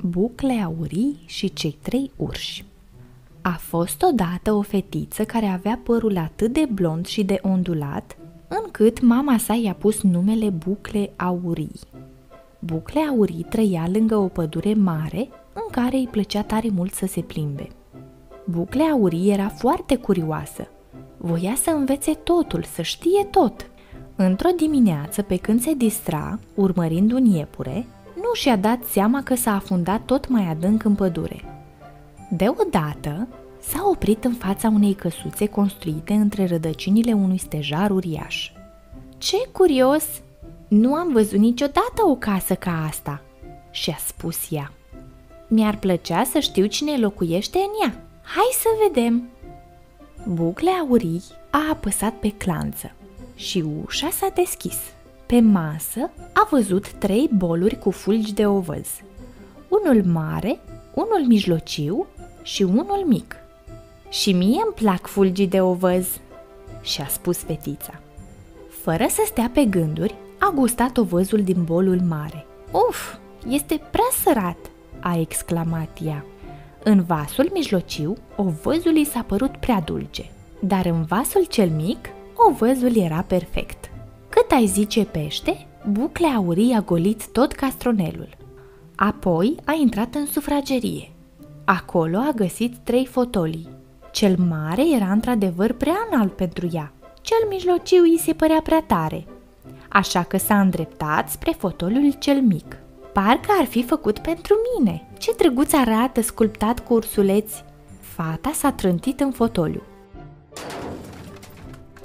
Bucle aurii și cei 3 urși. A fost odată o fetiță care avea părul atât de blond și de ondulat, încât mama sa i-a pus numele Bucle aurii. Bucle aurii trăia lângă o pădure mare în care îi plăcea tare mult să se plimbe. Bucle aurii era foarte curioasă. Voia să învețe totul, să știe tot. Într-o dimineață, pe când se distra, urmărind un iepure, nu și-a dat seama că s-a afundat tot mai adânc în pădure. Deodată s-a oprit în fața unei căsuțe construite între rădăcinile unui stejar uriaș. "Ce curios! Nu am văzut niciodată o casă ca asta!" și-a spus ea. "Mi-ar plăcea să știu cine locuiește în ea. Hai să vedem!" Bucle aurii a apăsat pe clanță și ușa s-a deschis. Pe masă a văzut 3 boluri cu fulgi de ovăz, unul mare, unul mijlociu și unul mic. "Și mie îmi plac fulgii de ovăz," și-a spus fetița. Fără să stea pe gânduri, a gustat ovăzul din bolul mare. "Uf, este prea sărat!" a exclamat ea. În vasul mijlociu, ovăzul i s-a părut prea dulce, dar în vasul cel mic, ovăzul era perfect. Cât ai zice pește, Bucle aurii a golit tot castronelul. Apoi a intrat în sufragerie. Acolo a găsit 3 fotolii. Cel mare era într-adevăr prea înalt pentru ea, cel mijlociu îi se părea prea tare, așa că s-a îndreptat spre fotoliul cel mic. "Parcă ar fi făcut pentru mine! Ce drăguț arată, sculptat cu ursuleți!" Fata s-a trântit în fotoliu.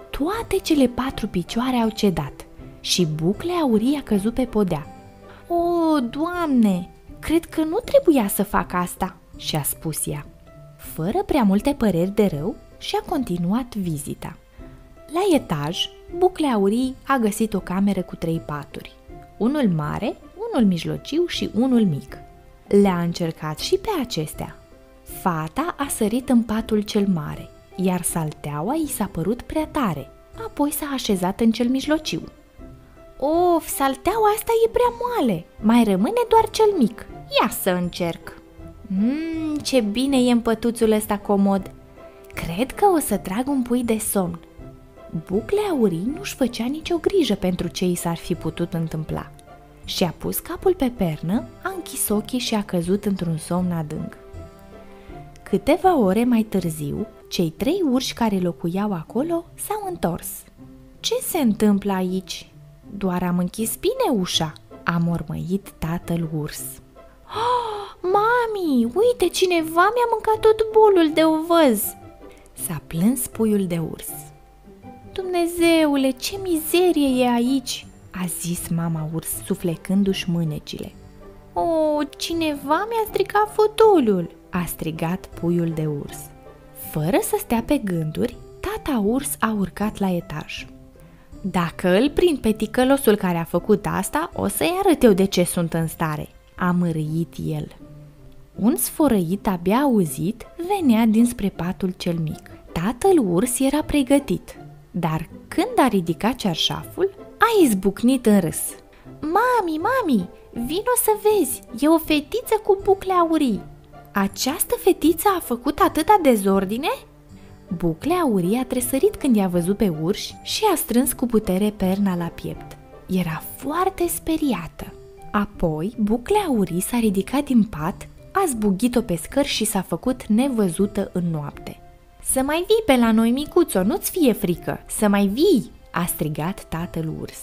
Toate cele 4 picioare au cedat și Bucle aurii a căzut pe podea. "O, Doamne, cred că nu trebuia să fac asta," și-a spus ea. Fără prea multe păreri de rău, și-a continuat vizita. La etaj, Bucle aurii a găsit o cameră cu 3 paturi, unul mare, unul mijlociu și unul mic. Le-a încercat și pe acestea. Fata a sărit în patul cel mare, iar salteaua i s-a părut prea tare, apoi s-a așezat în cel mijlociu. "Of, salteaua asta e prea moale, mai rămâne doar cel mic, ia să încerc." Ce bine e împătuțul ăsta comod, cred că o să trag un pui de somn." Bucle aurii nu-și făcea nicio grijă pentru ce i s-ar fi putut întâmpla. Și-a pus capul pe pernă, a închis ochii și a căzut într-un somn adânc. Câteva ore mai târziu, cei 3 urși care locuiau acolo s-au întors. "Ce se întâmplă aici? Doar am închis bine ușa," a mormăit tatăl urs. "Oh, mami, uite, cineva mi-a mâncat tot bolul de ovăz!" s-a plâns puiul de urs. "Dumnezeule, ce mizerie e aici!" a zis mama urs, suflecându-și mânecile. "O, cineva mi-a stricat fotoliul!" a strigat puiul de urs. Fără să stea pe gânduri, tata urs a urcat la etaj. "Dacă îl prind pe ticălosul care a făcut asta, o să-i arăt eu de ce sunt în stare," a mărâit el. Un sfărăit abia auzit venea dinspre patul cel mic. Tatăl urs era pregătit, dar când a ridicat cearșaful, a izbucnit în râs. Mami, vino să vezi, e o fetiță cu bucle aurii." "Această fetiță a făcut atâta dezordine?" Bucle aurii a tresărit când i-a văzut pe urși și a strâns cu putere perna la piept. Era foarte speriată. Apoi, Bucle aurii s-a ridicat din pat, a zbugit-o pe scări și s-a făcut nevăzută în noapte. "Să mai vii pe la noi, micuțo, nu-ți fie frică, să mai vii!" a strigat tatăl urs.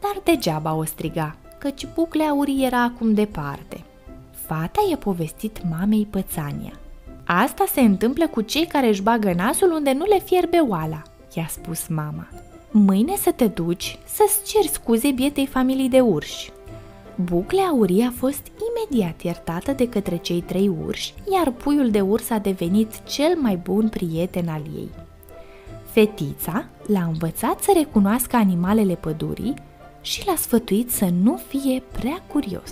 Dar degeaba o striga, căci Bucle aurii era acum departe. Fata i-a povestit mamei pățania. "Asta se întâmplă cu cei care își bagă nasul unde nu le fierbe oala," i-a spus mama. "Mâine să te duci să-ți ceri scuze bietei familii de urși." Bucle aurii a fost imediat iertată de către cei 3 urși, iar puiul de urs a devenit cel mai bun prieten al ei. Fetița l-a învățat să recunoască animalele pădurii și l-a sfătuit să nu fie prea curios.